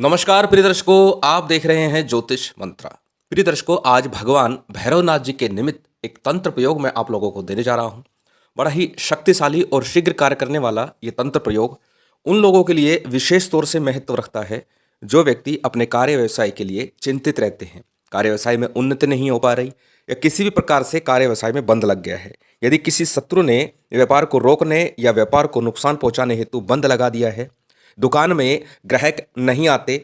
नमस्कार प्रिय दर्शकों, आप देख रहे हैं ज्योतिष मंत्रा। प्रिय दर्शकों, आज भगवान भैरवनाथ जी के निमित्त एक तंत्र प्रयोग मैं आप लोगों को देने जा रहा हूं। बड़ा ही शक्तिशाली और शीघ्र कार्य करने वाला ये तंत्र प्रयोग उन लोगों के लिए विशेष तौर से महत्व रखता है जो व्यक्ति अपने कार्य व्यवसाय के लिए चिंतित रहते हैं। कार्य व्यवसाय में उन्नति नहीं हो पा रही या किसी भी प्रकार से कार्य व्यवसाय में बंद लग गया है। यदि किसी शत्रु ने व्यापार को रोकने या व्यापार को नुकसान पहुंचाने हेतु बंद लगा दिया है, दुकान में ग्राहक नहीं आते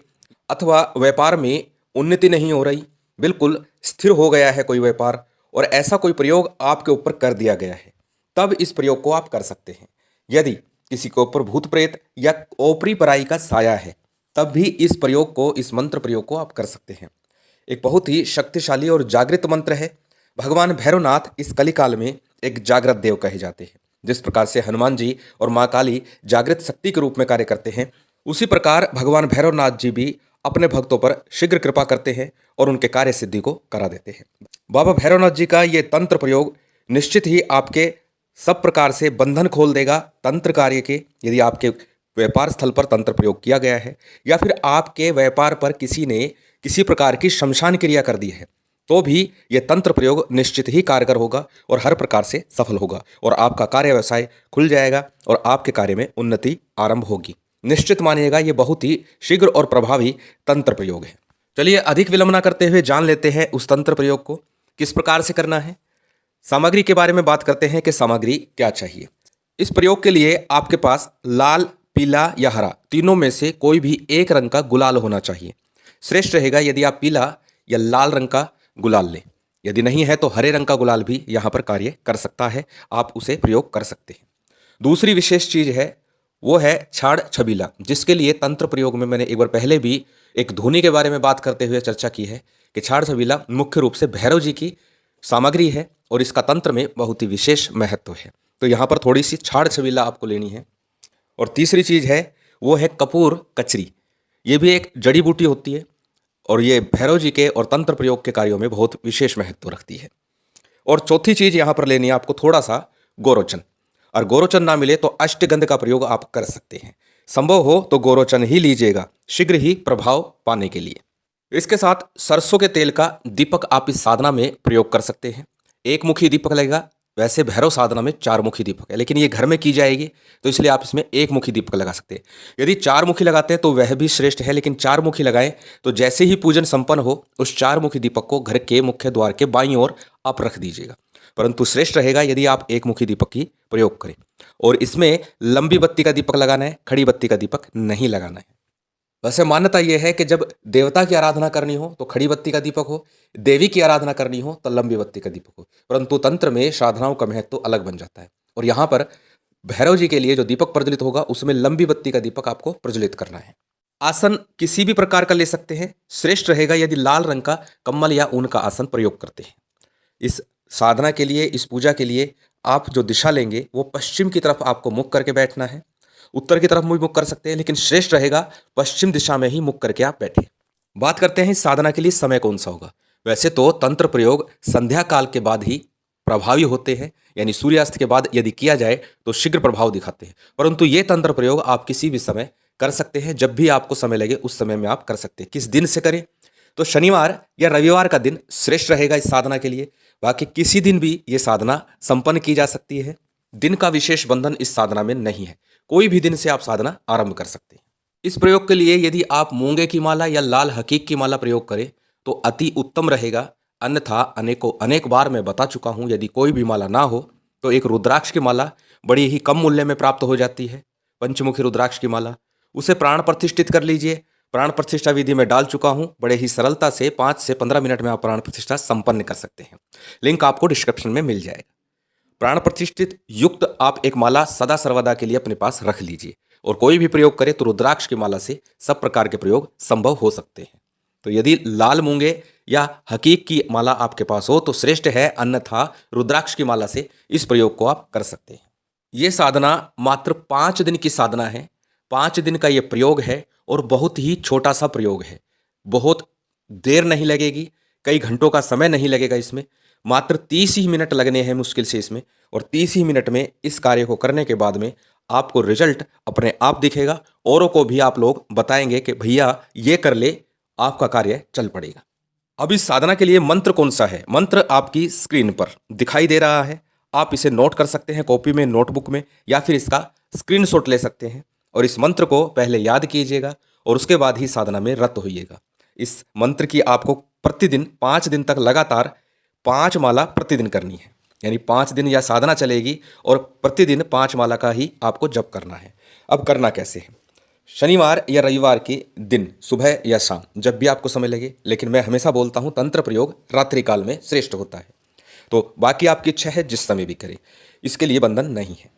अथवा व्यापार में उन्नति नहीं हो रही, बिल्कुल स्थिर हो गया है कोई व्यापार और ऐसा कोई प्रयोग आपके ऊपर कर दिया गया है, तब इस प्रयोग को आप कर सकते हैं। यदि किसी के ऊपर भूत प्रेत या ओपरी पराई का साया है, तब भी इस प्रयोग को, इस मंत्र प्रयोग को आप कर सकते हैं। एक बहुत ही शक्तिशाली और जागृत मंत्र है। भगवान भैरवनाथ इस कलिकाल में एक जागृत देव कहे जाते हैं। जिस प्रकार से हनुमान जी और माँ काली जागृत शक्ति के रूप में कार्य करते हैं, उसी प्रकार भगवान भैरवनाथ जी भी अपने भक्तों पर शीघ्र कृपा करते हैं और उनके कार्य सिद्धि को करा देते हैं। बाबा भैरवनाथ जी का ये तंत्र प्रयोग निश्चित ही आपके सब प्रकार से बंधन खोल देगा तंत्र कार्य के। यदि आपके व्यापार स्थल पर तंत्र प्रयोग किया गया है या फिर आपके व्यापार पर किसी ने किसी प्रकार की शमशान क्रिया कर दी है, तो भी यह तंत्र प्रयोग निश्चित ही कारगर होगा और हर प्रकार से सफल होगा और आपका कार्य व्यवसाय खुल जाएगा और आपके कार्य में उन्नति आरंभ होगी। निश्चित मानिएगा, ये बहुत ही शीघ्र और प्रभावी तंत्र प्रयोग है। चलिए अधिक विलंब न करते हुए जान लेते हैं उस तंत्र प्रयोग को किस प्रकार से करना है। सामग्री के बारे में बात करते हैं कि सामग्री क्या चाहिए। इस प्रयोग के लिए आपके पास लाल, पीला या हरा तीनों में से कोई भी एक रंग का गुलाल होना चाहिए। श्रेष्ठ रहेगा यदि आप पीला या लाल रंग का गुलाल लें। यदि नहीं है तो हरे रंग का गुलाल भी यहाँ पर कार्य कर सकता है, आप उसे प्रयोग कर सकते हैं। दूसरी विशेष चीज है वो है छाड़ छबीला, जिसके लिए तंत्र प्रयोग में मैंने एक बार पहले भी एक धुनी के बारे में बात करते हुए चर्चा की है कि छाड़ छबीला मुख्य रूप से भैरव जी की सामग्री है और इसका तंत्र में बहुत ही विशेष महत्व है। तो यहाँ पर थोड़ी सी छाड़ छबीला आपको लेनी है। और तीसरी चीज है वो है कपूर कचरी। ये भी एक जड़ी बूटी होती है और ये भैरव जी के और तंत्र प्रयोग के कार्यों में बहुत विशेष महत्व रखती है। और चौथी चीज यहाँ पर लेनी है आपको थोड़ा सा गोरोचन, और गोरोचन ना मिले तो अष्टगंध का प्रयोग आप कर सकते हैं। संभव हो तो गोरोचन ही लीजिएगा शीघ्र ही प्रभाव पाने के लिए। इसके साथ सरसों के तेल का दीपक आप इस साधना में प्रयोग कर सकते हैं। एक मुखी दीपक लगेगा। वैसे भैरव साधना में चार मुखी दीपक है, लेकिन ये घर में की जाएगी तो इसलिए आप इसमें एक मुखी दीपक लगा सकते हैं। यदि चार मुखी लगाते हैं तो वह भी श्रेष्ठ है, लेकिन चार मुखी लगाएं तो जैसे ही पूजन संपन्न हो उस चार मुखी दीपक को घर के मुख्य द्वार के बाईं ओर आप रख दीजिएगा। परंतु श्रेष्ठ रहेगा यदि आप एक मुखी दीपक की प्रयोग करें और इसमें लंबी बत्ती का दीपक लगाना है, खड़ी बत्ती का दीपक नहीं लगाना है। वैसे मान्यता यह है कि जब देवता की आराधना करनी हो तो खड़ी बत्ती का दीपक हो, देवी की आराधना करनी हो तो लंबी बत्ती का दीपक हो, परंतु तंत्र में साधनाओं का महत्व तो अलग बन जाता है। और यहाँ पर भैरव जी के लिए जो दीपक प्रज्वलित होगा उसमें लंबी बत्ती का दीपक आपको प्रज्वलित करना है। आसन किसी भी प्रकार का ले सकते हैं। श्रेष्ठ रहेगा यदि लाल रंग का कम्बल या ऊन का आसन प्रयोग करते हैं। इस साधना के लिए, इस पूजा के लिए आप जो दिशा लेंगे वो पश्चिम की तरफ आपको मुख करके बैठना है। उत्तर की तरफ भी मुख कर सकते हैं, लेकिन श्रेष्ठ रहेगा पश्चिम दिशा में ही मुख करके आप बैठे। बात करते हैं इस साधना के लिए समय कौन सा होगा। वैसे तो तंत्र प्रयोग संध्या काल के बाद ही प्रभावी होते हैं, यानी सूर्यास्त के बाद यदि किया जाए तो शीघ्र प्रभाव दिखाते हैं, परंतु ये तंत्र प्रयोग आप किसी भी समय कर सकते हैं। जब भी आपको समय लगे उस समय में आप कर सकते हैं। किस दिन से करें तो शनिवार या रविवार का दिन श्रेष्ठ रहेगा इस साधना के लिए। बाकी किसी दिन भी ये साधना संपन्न की जा सकती है। दिन का विशेष बंधन इस साधना में नहीं है, कोई भी दिन से आप साधना आरंभ कर सकते हैं। इस प्रयोग के लिए यदि आप मूंगे की माला या लाल हकीक की माला प्रयोग करें तो अति उत्तम रहेगा। अन्यथा अनेक बार मैं बता चुका हूं, यदि कोई भी माला ना हो तो एक रुद्राक्ष की माला बड़ी ही कम मूल्य में प्राप्त हो जाती है, पंचमुखी रुद्राक्ष की माला, उसे प्राण प्रतिष्ठित कर लीजिए। प्राण प्रतिष्ठा विधि में डाल चुका हूं, बड़े ही सरलता से 5 से 15 मिनट में आप प्राण प्रतिष्ठा संपन्न कर सकते हैं। लिंक आपको डिस्क्रिप्शन में मिल जाएगा। प्राण प्रतिष्ठित युक्त आप एक माला सदा सर्वदा के लिए अपने पास रख लीजिए और कोई भी प्रयोग करे तो रुद्राक्ष की माला से सब प्रकार के प्रयोग संभव हो सकते हैं। तो यदि लाल मूंगे या हकीक की माला आपके पास हो तो श्रेष्ठ है, अन्यथा रुद्राक्ष की माला से इस प्रयोग को आप कर सकते हैं। ये साधना मात्र 5 दिन की साधना है। 5 दिन का ये प्रयोग है और बहुत ही छोटा सा प्रयोग है। बहुत देर नहीं लगेगी, कई घंटों का समय नहीं लगेगा। इसमें मात्र 30 ही मिनट लगने हैं मुश्किल से इसमें, और 30 ही मिनट में इस कार्य को करने के बाद में आपको रिजल्ट अपने आप दिखेगा। औरों को भी आप लोग बताएंगे कि भैया ये कर ले, आपका कार्य चल पड़ेगा। अब इस साधना के लिए मंत्र कौन सा है? मंत्र आपकी स्क्रीन पर दिखाई दे रहा है। आप इसे नोट कर सकते हैं कॉपी में, नोटबुक में, या फिर इसका स्क्रीनशॉट ले सकते हैं। और इस मंत्र को पहले याद कीजिएगा और उसके बाद ही साधना में रत होइएगा। इस मंत्र की आपको प्रतिदिन 5 दिन तक लगातार 5 माला प्रतिदिन करनी है। यानी 5 दिन यह साधना चलेगी और प्रतिदिन 5 माला का ही आपको जप करना है। अब करना कैसे है? शनिवार या रविवार के दिन सुबह या शाम जब भी आपको समय लगे, लेकिन मैं हमेशा बोलता हूँ तंत्र प्रयोग रात्रि काल में श्रेष्ठ होता है। तो बाकी आपकी इच्छा है, जिस समय भी करें, इसके लिए बंधन नहीं है।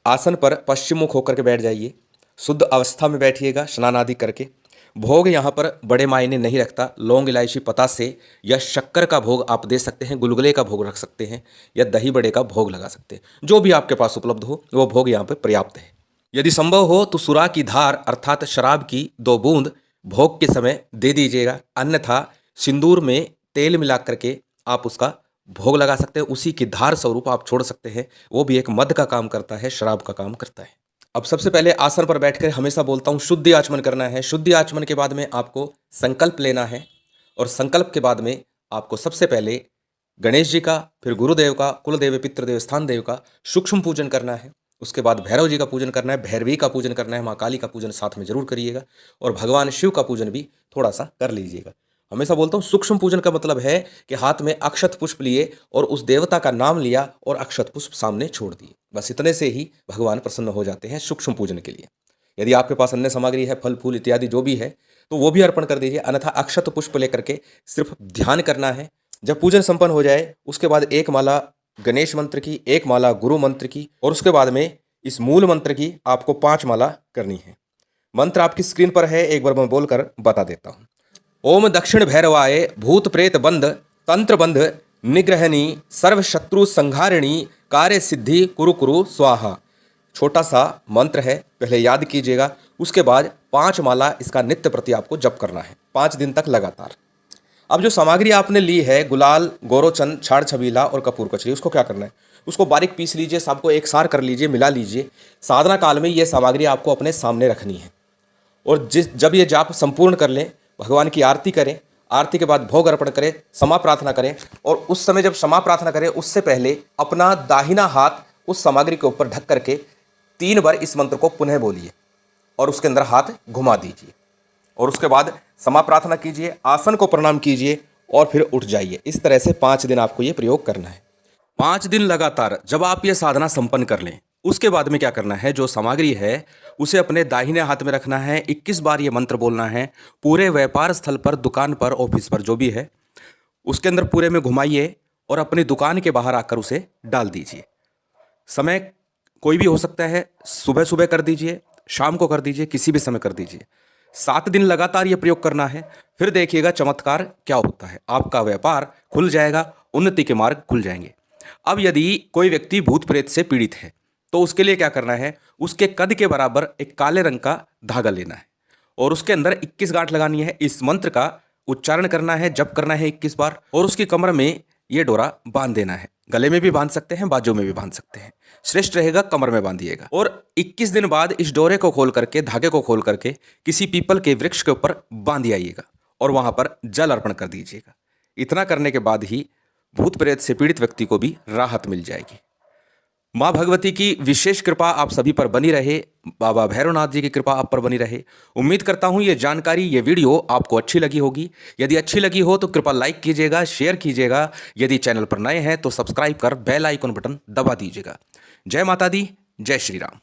आसन पर पश्चिम मुख होकर के बैठ जाइए। शुद्ध अवस्था में बैठिएगा स्नान आदि करके। भोग यहाँ पर बड़े मायने नहीं रखता। लौंग, इलायची, पतासे या शक्कर का भोग आप दे सकते हैं, गुलगुले का भोग रख सकते हैं, या दही बड़े का भोग लगा सकते हैं। जो भी आपके पास उपलब्ध हो वो भोग यहाँ पर पर्याप्त है। यदि संभव हो तो सुरा की धार अर्थात शराब की 2 बूंद भोग के समय दे दीजिएगा। अन्यथा सिंदूर में तेल मिला करके आप उसका भोग लगा सकते हैं। उसी की धार स्वरूप आप छोड़ सकते हैं। वो भी एक मद का काम करता है, शराब का काम करता है। अब सबसे पहले आसन पर बैठकर हमेशा बोलता हूँ शुद्धि आचमन करना है। शुद्धि आचमन के बाद में आपको संकल्प लेना है और संकल्प के बाद में आपको सबसे पहले गणेश जी का, फिर गुरुदेव का, कुलदेव, पितृदेव, स्थान देव का सूक्ष्म पूजन करना है। उसके बाद भैरव जी का पूजन करना है, भैरवी का पूजन करना है, माँ काली का पूजन साथ में जरूर करिएगा और भगवान शिव का पूजन भी थोड़ा सा कर लीजिएगा। हमेशा बोलता हूँ सूक्ष्म पूजन का मतलब है कि हाथ में अक्षत पुष्प लिए और उस देवता का नाम लिया और अक्षत पुष्प सामने छोड़ दिए। बस इतने से ही भगवान प्रसन्न हो जाते हैं सूक्ष्म पूजन के लिए। यदि आपके पास अन्य सामग्री है, फल फूल इत्यादि जो भी है, तो वो भी अर्पण कर दीजिए। अन्यथा अक्षत पुष्प लेकर के सिर्फ ध्यान करना है। जब पूजन संपन्न हो जाए उसके बाद 1 माला गणेश मंत्र की, 1 माला गुरु मंत्र की और उसके बाद में इस मूल मंत्र की आपको 5 माला करनी है। मंत्र आपकी स्क्रीन पर है, एक बार मैं बोलकर बता देता हूँ। ओम दक्षिण भैरवाय भूत प्रेत बंध तंत्र बंध निग्रहणी सर्व शत्रु संहारिणी कार्य सिद्धि कुरु कुरु स्वाहा। छोटा सा मंत्र है, पहले याद कीजिएगा। उसके बाद 5 माला इसका नित्य प्रति आपको जप करना है 5 दिन तक लगातार। अब जो सामग्री आपने ली है, गुलाल, गोरोचन, छाड़ छबीला और कपूर कचरी, उसको क्या करना है? उसको बारीक पीस लीजिए, सबको एक सार कर लीजिए, मिला लीजिए। साधना काल में ये सामग्री आपको अपने सामने रखनी है और जब ये जाप संपूर्ण कर लें, भगवान की आरती करें। आरती के बाद भोग अर्पण करें, क्षमा प्रार्थना करें और उस समय जब क्षमा प्रार्थना करें उससे पहले अपना दाहिना हाथ उस सामग्री के ऊपर ढक करके 3 बार इस मंत्र को पुनः बोलिए और उसके अंदर हाथ घुमा दीजिए और उसके बाद क्षमा प्रार्थना कीजिए, आसन को प्रणाम कीजिए और फिर उठ जाइए। इस तरह से 5 दिन आपको ये प्रयोग करना है। 5 दिन लगातार जब आप ये साधना संपन्न कर लें, उसके बाद में क्या करना है? जो सामग्री है उसे अपने दाहिने हाथ में रखना है। 21 बार ये मंत्र बोलना है। पूरे व्यापार स्थल पर, दुकान पर, ऑफिस पर जो भी है उसके अंदर पूरे में घुमाइए और अपनी दुकान के बाहर आकर उसे डाल दीजिए। समय कोई भी हो सकता है, सुबह सुबह कर दीजिए, शाम को कर दीजिए, किसी भी समय कर दीजिए। 7 दिन लगातार ये प्रयोग करना है। फिर देखिएगा चमत्कार क्या होता है। आपका व्यापार खुल जाएगा, उन्नति के मार्ग खुल जाएंगे। अब यदि कोई व्यक्ति भूत प्रेत से पीड़ित है तो उसके लिए क्या करना है? उसके कद के बराबर एक काले रंग का धागा लेना है और उसके अंदर 21 गांठ लगानी है। इस मंत्र का उच्चारण करना है, जप करना है 21 बार और उसकी कमर में ये डोरा बांध देना है। गले में भी बांध सकते हैं, बाजू में भी बांध सकते हैं। श्रेष्ठ रहेगा कमर में बांधिएगा और 21 दिन बाद इस डोरे को खोल करके, धागे को खोल करके किसी पीपल के वृक्ष के ऊपर बांध आइएगा और वहां पर जल अर्पण कर दीजिएगा। इतना करने के बाद ही भूत प्रेत से पीड़ित व्यक्ति को भी राहत मिल जाएगी। माँ भगवती की विशेष कृपा आप सभी पर बनी रहे, बाबा भैरवनाथ जी की कृपा आप पर बनी रहे। उम्मीद करता हूँ ये जानकारी, ये वीडियो आपको अच्छी लगी होगी। यदि अच्छी लगी हो तो कृपया लाइक कीजिएगा, शेयर कीजिएगा। यदि चैनल पर नए हैं तो सब्सक्राइब कर बेल आइकन बटन दबा दीजिएगा। जय माता दी, जय श्री राम।